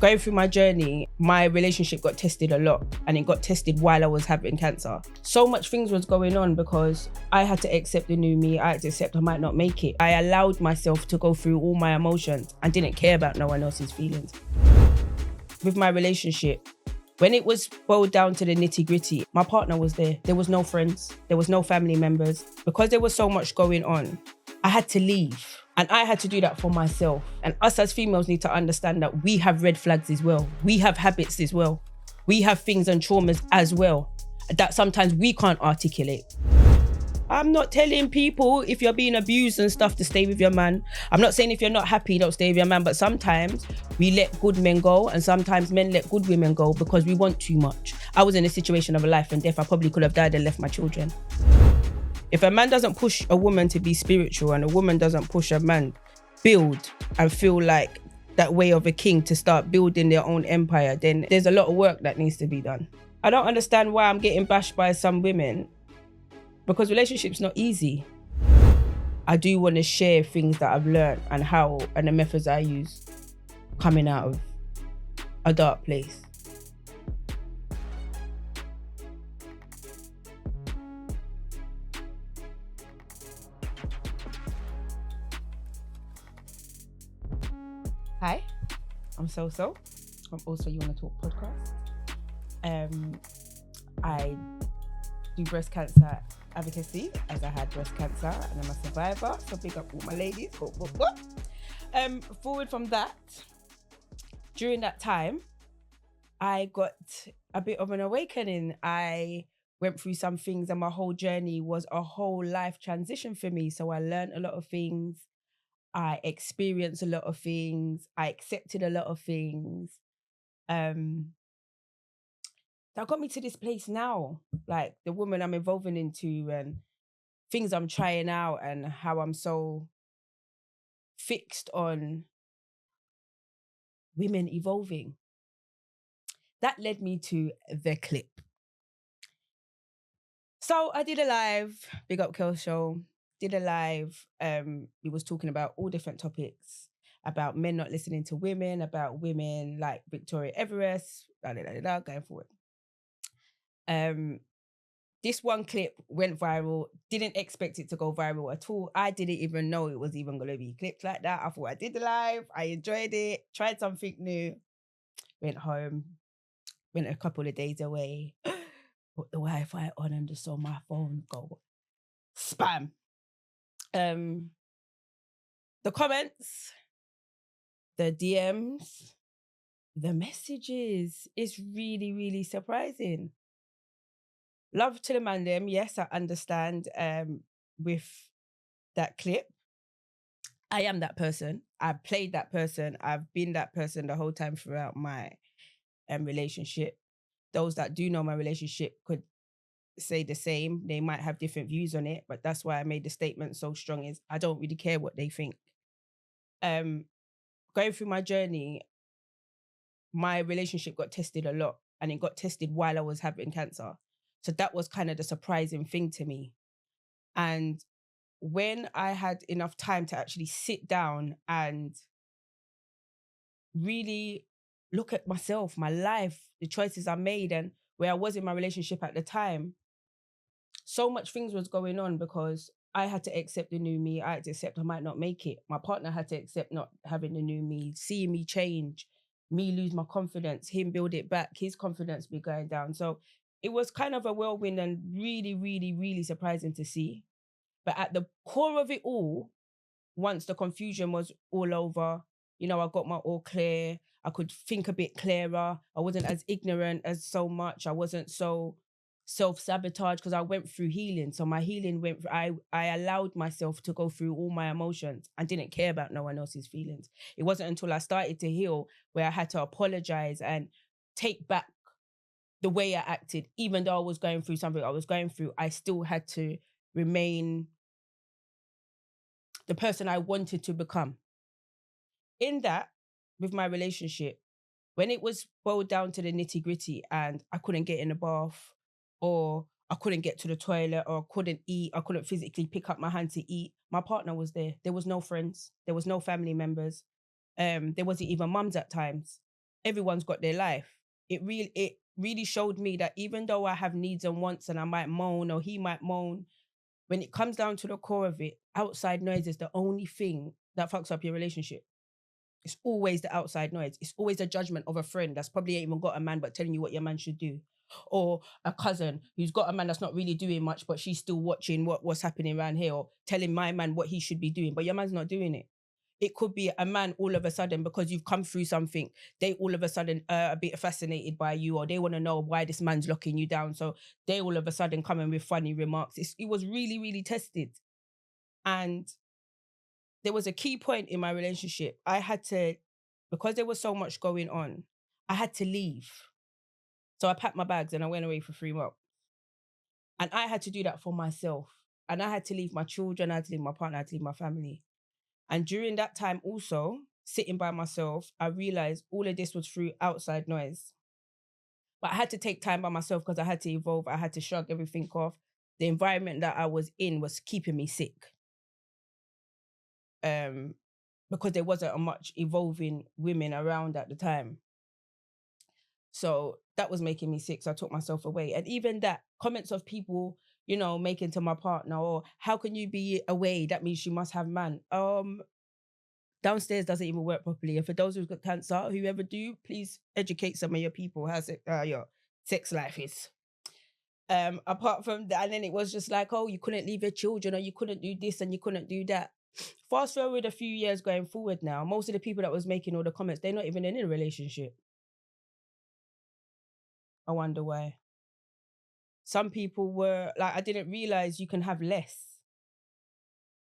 Going through my journey, my relationship got tested a lot, and it got tested while I was having cancer. So much things was going on because I had to accept the new me. I had to accept I might not make it. I allowed myself to go through all my emotions and didn't care about no one else's feelings. With my relationship, when it was boiled down to the nitty gritty, my partner was there. There was no friends. There was no family members. Because there was so much going on, I had to leave. And I had to do that for myself. And us as females need to understand that we have red flags as well. We have habits as well. We have things and traumas as well that sometimes we can't articulate. I'm not telling people if you're being abused and stuff to stay with your man. I'm not saying if you're not happy, don't stay with your man. But sometimes we let good men go, and sometimes men let good women go because we want too much. I was in a situation of a life and death. I probably could have died and left my children. If a man doesn't push a woman to be spiritual and a woman doesn't push a man build and feel like that way of a king to start building their own empire, then there's a lot of work that needs to be done. I don't understand why I'm getting bashed by some women, because relationships not easy. I do want to share things that I've learned and the methods I use coming out of a dark place. Hi, I'm So-So. I'm also You Wanna Talk podcast. I do breast cancer advocacy, as I had breast cancer and I'm a survivor. So big up all my ladies. Forward from that, during that time, I got a bit of an awakening. I went through some things and my whole journey was a whole life transition for me. So I learned a lot of things. I experienced a lot of things. I accepted a lot of things. That got me to this place now, like the woman I'm evolving into and things I'm trying out and how I'm so fixed on women evolving. That led me to the clip. So I did a live, big up Kel Show, did a live. We was talking about all different topics, about men not listening to women, about women like Victoria Everest, going forward. This one clip went viral, didn't expect it to go viral at all. I didn't even know it was even going to be clipped like that. I thought I did the live, I enjoyed it, tried something new, went home, went a couple of days away, put the Wi-Fi on and just saw my phone go spam. The comments, the DMs, the messages, it's really, really surprising. Love to the man them. Yes, I understand with that clip. I am that person. I've played that person. I've been that person the whole time throughout my relationship. Those that do know my relationship could say the same. They might have different views on it, but that's why I made the statement so strong is I don't really care what they think. Going through my journey, my relationship got tested a lot, and it got tested while I was having cancer. So that was kind of the surprising thing to me. And when I had enough time to actually sit down and really look at myself, my life, the choices I made and where I was in my relationship at the time, so much things was going on because I had to accept the new me. I had to accept I might not make it. My partner had to accept not having the new me, seeing me change, me lose my confidence, him build it back, his confidence be going down. So it was kind of a whirlwind and really, really, really surprising to see. But at the core of it all, once the confusion was all over, I got my all clear. I could think a bit clearer. I wasn't as ignorant as so much. I wasn't so self-sabotage because I went through healing. So my healing I allowed myself to go through all my emotions and didn't care about no one else's feelings. It wasn't until I started to heal where I had to apologize and take back the way I acted. Even though I was going through something I was going through, I still had to remain the person I wanted to become. In that, with my relationship, when it was boiled down to the nitty gritty and I couldn't get in the bath or I couldn't get to the toilet or I couldn't eat, I couldn't physically pick up my hand to eat, my partner was there. There was no friends. There was no family members. There wasn't even mums at times. everyone's got their life. It really showed me that even though I have needs and wants and I might moan or he might moan, when it comes down to the core of it, outside noise is the only thing that fucks up your relationship. It's always the outside noise. It's always a judgment of a friend that's probably ain't even got a man but telling you what your man should do. Or a cousin who's got a man that's not really doing much, but she's still watching what's happening around here, or telling my man what he should be doing, but your man's not doing it. It could be a man all of a sudden, because you've come through something, they all of a sudden are a bit fascinated by you, or they want to know why this man's locking you down. So they all of a sudden come in with funny remarks. It was really, really tested. And there was a key point in my relationship. I had to, because there was so much going on, I had to leave. So I packed my bags and I went away for 3 months. And I had to do that for myself. And I had to leave my children, I had to leave my partner, I had to leave my family. And during that time also, sitting by myself, I realized all of this was through outside noise. But I had to take time by myself because I had to evolve. I had to shrug everything off. The environment that I was in was keeping me sick. Because there wasn't much evolving women around at the time. So that was making me sick. So I took myself away. And even that, comments of people, making to my partner, or how can you be away? That means you must have man. Downstairs doesn't even work properly. And for those who've got cancer, whoever do, please educate some of your people how your sex life is. Apart from that, and then it was just like, oh, you couldn't leave your children, or you couldn't do this and you couldn't do that. Fast forward a few years going forward now, most of the people that was making all the comments, they're not even in a relationship. I wonder why. Some people were like, I didn't realize you can have less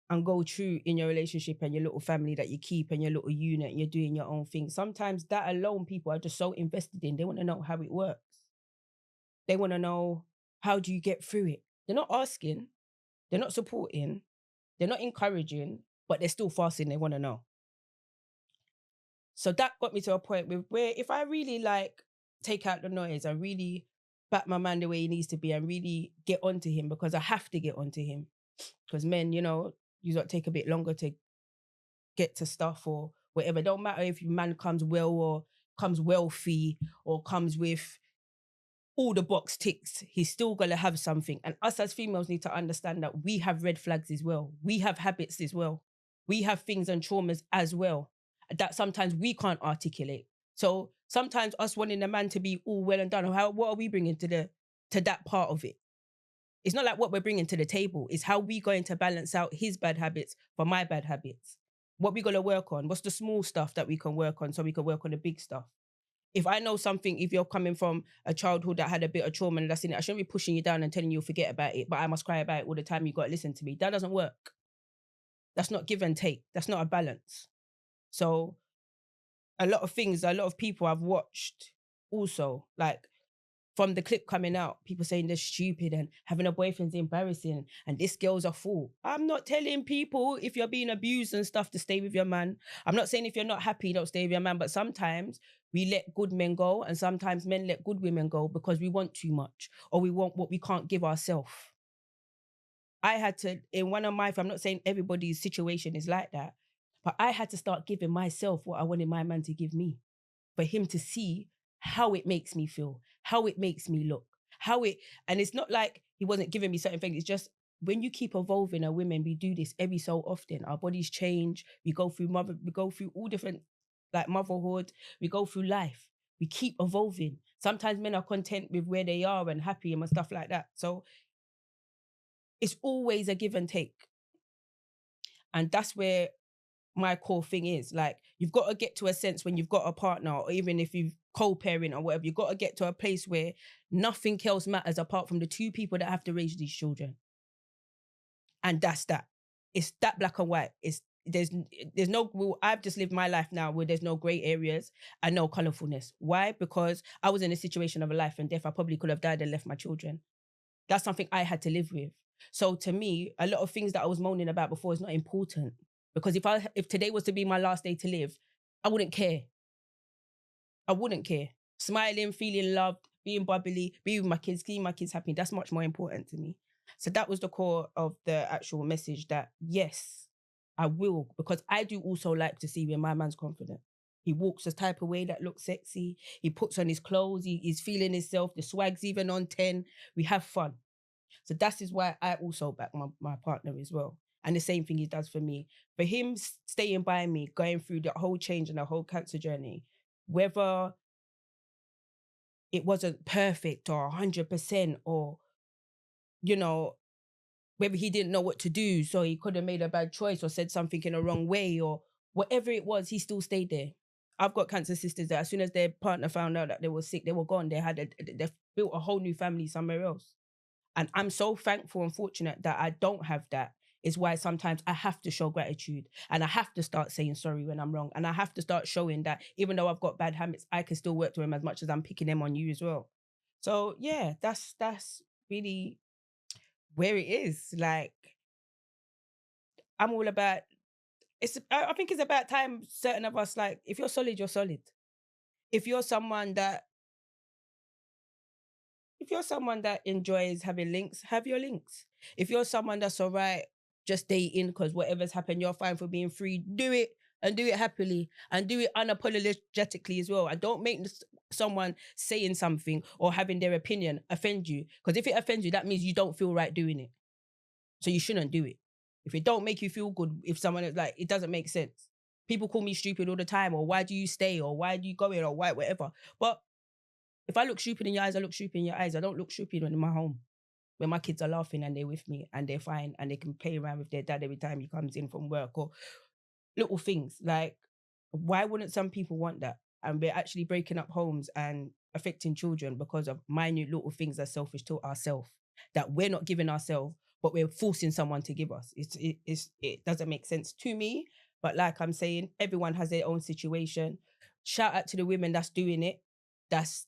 and go true in your relationship and your little family that you keep and your little unit and you're doing your own thing. Sometimes that alone, people are just so invested in. They want to know how it works. They want to know, how do you get through it? They're not asking. They're not supporting. They're not encouraging, but they're still fasting. They want to know. So that got me to a point where if I really take out the noise and really back my man the way he needs to be and really get onto him, because I have to get onto him. Because men, you got to take a bit longer to get to stuff or whatever. Don't matter if your man comes well or comes wealthy or comes with all the box ticks, he's still going to have something. And us as females need to understand that we have red flags as well. We have habits as well. We have things and traumas as well that sometimes we can't articulate. So sometimes us wanting a man to be all well and done, what are we bringing to that part of it? It's not like what we're bringing to the table. It's how we going to balance out his bad habits for my bad habits. What we got to work on. What's the small stuff that we can work on so we can work on the big stuff? If I know something, if you're coming from a childhood that had a bit of trauma and that's in it, I shouldn't be pushing you down and telling you forget about it, but I must cry about it all the time. You got to listen to me. That doesn't work. That's not give and take. That's not a balance. So a lot of people I've watched also, from the clip coming out, people saying they're stupid and having a boyfriend's embarrassing and this girl's a fool. I'm not telling people if you're being abused and stuff to stay with your man. I'm not saying if you're not happy, don't stay with your man, but sometimes we let good men go and sometimes men let good women go because we want too much or we want what we can't give ourselves. I had to, in one of my, I'm not saying everybody's situation is like that, but I had to start giving myself what I wanted my man to give me, for him to see how it makes me feel, how it makes me look, and it's not like he wasn't giving me certain things. It's just when you keep evolving as women, we do this every so often. Our bodies change. We go through all different, motherhood. We go through life. We keep evolving. Sometimes men are content with where they are and happy and stuff like that. So it's always a give and take. And that's where my core thing is. You've got to get to a sense when you've got a partner, or even if you've co-parent or whatever, you've got to get to a place where nothing else matters apart from the two people that have to raise these children. And that's that. It's that black and white. There's no, I've just lived my life now where there's no gray areas and no colorfulness. Why? Because I was in a situation of a life and death. I probably could have died and left my children. That's something I had to live with. So to me, a lot of things that I was moaning about before is not important. Because if today was to be my last day to live, I wouldn't care. I wouldn't care. Smiling, feeling loved, being bubbly, being with my kids, seeing my kids happy, that's much more important to me. So that was the core of the actual message, that yes, I will, because I do also like to see when my man's confident. He walks a type of way that looks sexy. He puts on his clothes. He's feeling himself. The swag's even on 10. We have fun. So that is why I also back my partner as well. And the same thing he does for me. For him staying by me, going through the whole change and the whole cancer journey, whether it wasn't perfect or 100% or, you know, whether he didn't know what to do, so he could have made a bad choice or said something in a wrong way or whatever it was, he still stayed there. I've got cancer sisters that as soon as their partner found out that they were sick, they were gone. They built a whole new family somewhere else. And I'm so thankful and fortunate that I don't have that. Is why sometimes I have to show gratitude and I have to start saying sorry when I'm wrong. And I have to start showing that even though I've got bad habits, I can still work to them as much as I'm picking them on you as well. So yeah, that's really where it is. Like, I'm all about, I think it's about time certain of us, like, if you're solid, you're solid. If you're someone that enjoys having links, have your links. If you're someone that's all right, just dating because whatever's happened, you're fine for being free, do it and do it happily and do it unapologetically as well. And don't make someone saying something or having their opinion offend you. Because if it offends you, that means you don't feel right doing it. So you shouldn't do it. If it don't make you feel good, if someone is like, it doesn't make sense. People call me stupid all the time, or why do you stay, or why do you go in, or why, whatever. But if I look stupid in your eyes, I look stupid in your eyes. I don't look stupid when in my home, when my kids are laughing and they're with me and they're fine and they can play around with their dad every time he comes in from work, or little things. Like, why wouldn't some people want that? And we're actually breaking up homes and affecting children because of minute little things that are selfish to ourselves, that we're not giving ourselves, but we're forcing someone to give us. It doesn't make sense to me. But like I'm saying, everyone has their own situation. Shout out to the women that's doing it. That's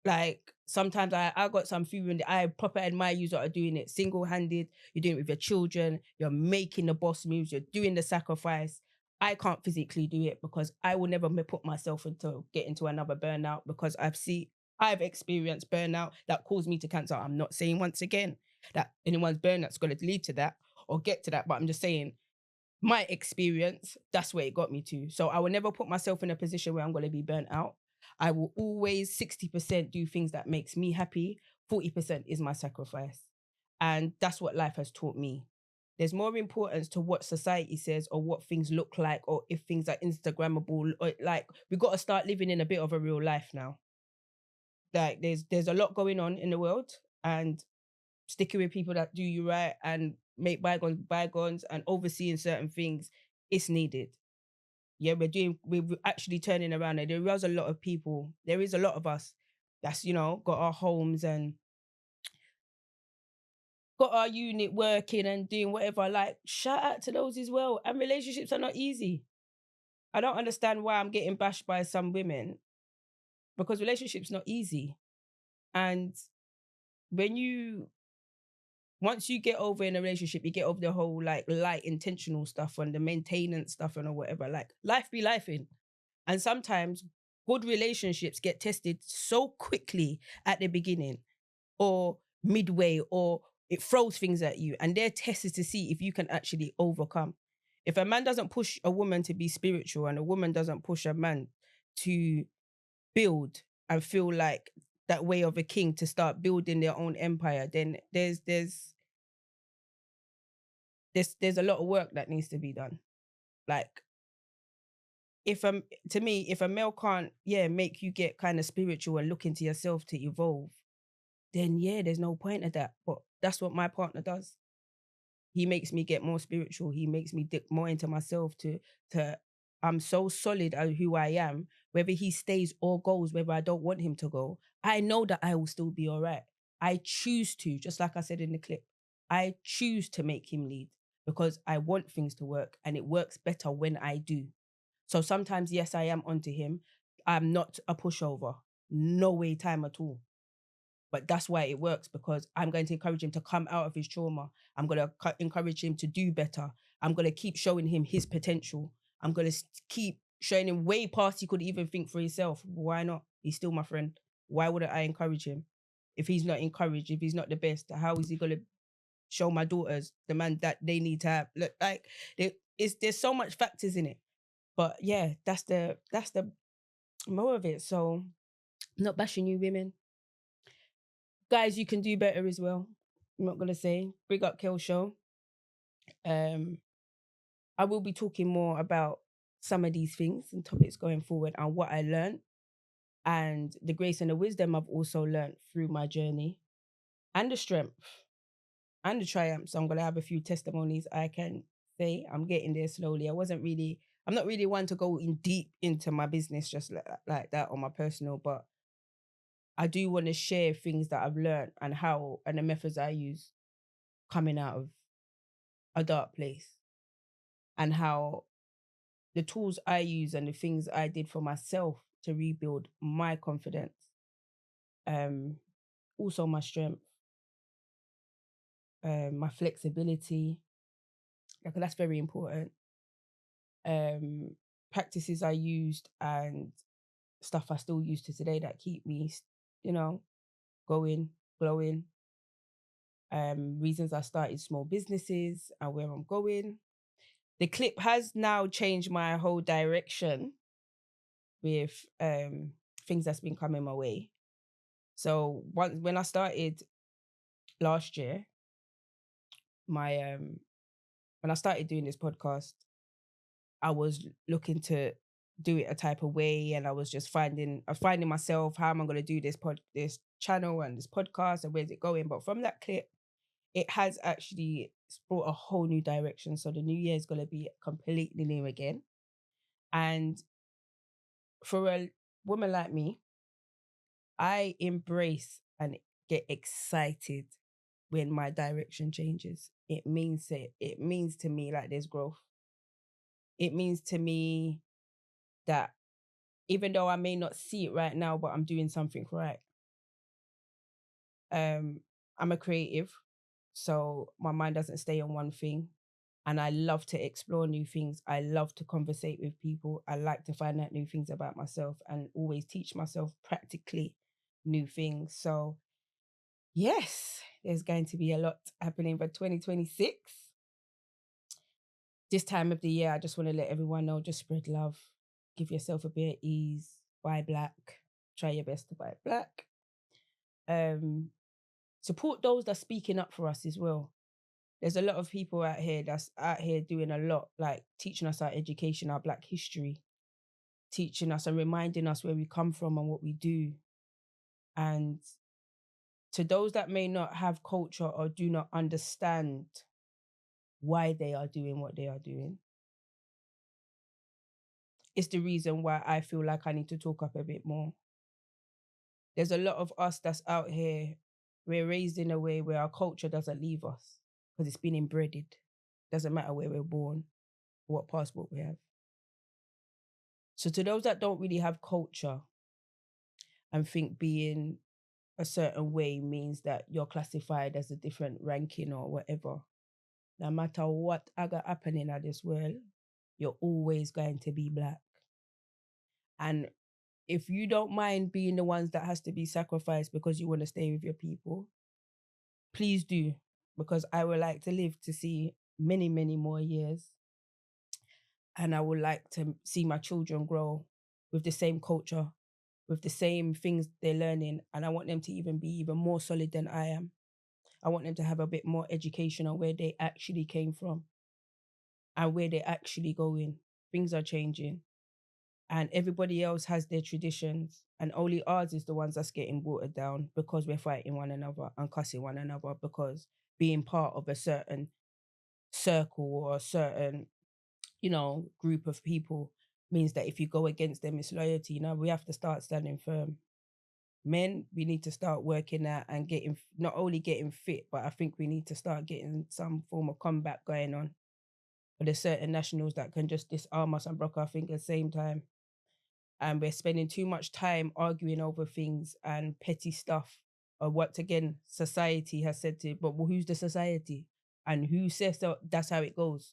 like, sometimes I got some few and I proper admire you that are doing it single-handed. You're doing it with your children. You're making the boss moves. You're doing the sacrifice. I can't physically do it because I will never put myself into get into another burnout, because I've experienced burnout that caused me to cancer. I'm not saying once again that anyone's burnout's going to lead to that or get to that, but I'm just saying my experience, that's where it got me to. So I will never put myself in a position where I'm going to be burnt out. I will always 60% do things that makes me happy. 40% is my sacrifice. And that's what life has taught me. There's more importance to what society says or what things look like or if things are Instagrammable. Or, like, we got to start living in a bit of a real life now. Like, there's a lot going on in the world, and sticking with people that do you right and make bygones bygones and overseeing certain things, it's needed. Yeah, we're actually turning around. And there is a lot of people, there is a lot of us that's, got our homes and got our unit working and doing whatever. Like, shout out to those as well. And relationships are not easy. I don't understand why I'm getting bashed by some women, because relationships not easy. And once you get over in a relationship, you get over the whole like light intentional stuff and the maintenance stuff and or whatever. Like, life be lifing. And sometimes good relationships get tested so quickly at the beginning or midway, or it throws things at you. And they're tested to see if you can actually overcome. If a man doesn't push a woman to be spiritual and a woman doesn't push a man to build and feel like that way of a king to start building their own empire, then there's a lot of work that needs to be done. Like, to me, if a male can't, make you get kind of spiritual and look into yourself to evolve, then there's no point of that. But that's what my partner does. He makes me get more spiritual. He makes me dip more into myself to I'm so solid at who I am, whether he stays or goes, whether I don't want him to go, I know that I will still be all right. I choose to, just like I said in the clip, I choose to make him lead because I want things to work, and it works better when I do. So sometimes, yes, I am onto him. I'm not a pushover. No way time at all. But that's why it works, because I'm going to encourage him to come out of his trauma. I'm going to encourage him to do better. I'm going to keep showing him his potential. I'm going to keep showing him way past he could even think for himself. Why not? He's still my friend. Why wouldn't I encourage him? If he's not encouraged, if he's not the best, how is he going to show my daughters the man that they need to have? Look, like, there's so much factors in it. But yeah, that's the more of it. So not bashing you women. Guys, you can do better as well. I'm not gonna say. Big up Kill Show. Um, I will be talking more about some of these things and topics going forward and what I learned and the grace and the wisdom I've also learned through my journey and the strength and the triumph. So I'm gonna have a few testimonies I can say. I'm getting there slowly. I'm not really one to go in deep into my business just like that or my personal, but I do want to share things that I've learned and how and the methods I use coming out of a dark place and how the tools I use and the things I did for myself to rebuild my confidence, um, also my strength, my flexibility. Like that's very important. Um, Practices I used and stuff I still use to today that keep me, you know, going, glowing. Reasons I started small businesses and where I'm going. The clip has now changed my whole direction with things that's been coming my way. So when I started last year, my when I started doing this podcast, I was looking to do it a type of way, and I was finding myself, how am I going to do this channel and this podcast, and where's it going? But from that clip, it has actually brought a whole new direction. So the new year is going to be completely new again. And for a woman like me, I embrace and get excited when my direction changes. It means to me like there's growth. It means to me that even though I may not see it right now, but I'm doing something right. I'm a creative, so my mind doesn't stay on one thing. And I love to explore new things. I love to conversate with people. I like to find out new things about myself and always teach myself practically new things. So yes, there's going to be a lot happening for 2026. This time of the year, I just want to let everyone know, just spread love. Give yourself a bit of ease. Buy black. Try your best to buy black. Support those that's speaking up for us as well. There's a lot of people out here that's out here doing a lot, like teaching us our education, our black history, teaching us and reminding us where we come from and what we do. And to those that may not have culture or do not understand why they are doing what they are doing, it's the reason why I feel like I need to talk up a bit more. There's a lot of us that's out here, we're raised in a way where our culture doesn't leave us because it's been inbreded. Doesn't matter where we're born, what passport we have. So to those that don't really have culture and think being a certain way means that you're classified as a different ranking or whatever, no matter what got happening in this world, you're always going to be black. And if you don't mind being the ones that has to be sacrificed because you want to stay with your people, please do, because I would like to live to see many, many more years. And I would like to see my children grow with the same culture, with the same things they're learning. And I want them to even be even more solid than I am. I want them to have a bit more education on where they actually came from and where they're actually going. Things are changing. And everybody else has their traditions. And only ours is the ones that's getting watered down because we're fighting one another and cussing one another, because being part of a certain circle or a certain, group of people means that if you go against them, it's loyalty. We have to start standing firm. Men, we need to start working out and not only getting fit, but I think we need to start getting some form of combat going on. But there's certain nationals that can just disarm us and block our thing at the same time. And we're spending too much time arguing over things and petty stuff. Or what, again, society has said to, but well, who's the society? And who says that's how it goes?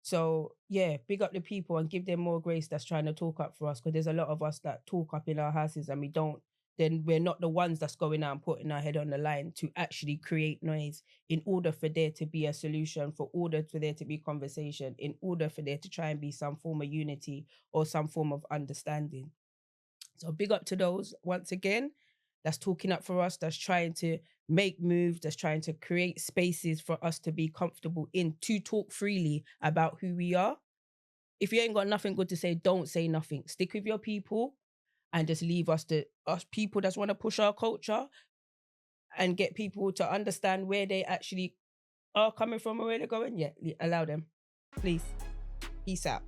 So yeah, big up the people and give them more grace that's trying to talk up for us, because there's a lot of us that talk up in our houses and we don't then we're not the ones that's going out and putting our head on the line to actually create noise in order for there to be a solution, for order for there to be conversation, in order for there to try and be some form of unity or some form of understanding. So big up to those, once again, that's talking up for us, that's trying to make moves, that's trying to create spaces for us to be comfortable in, to talk freely about who we are. If you ain't got nothing good to say, don't say nothing. Stick with your people and just leave us people that want to push our culture and get people to understand where they actually are coming from and where they're going. Yeah, allow them. Please. Peace out.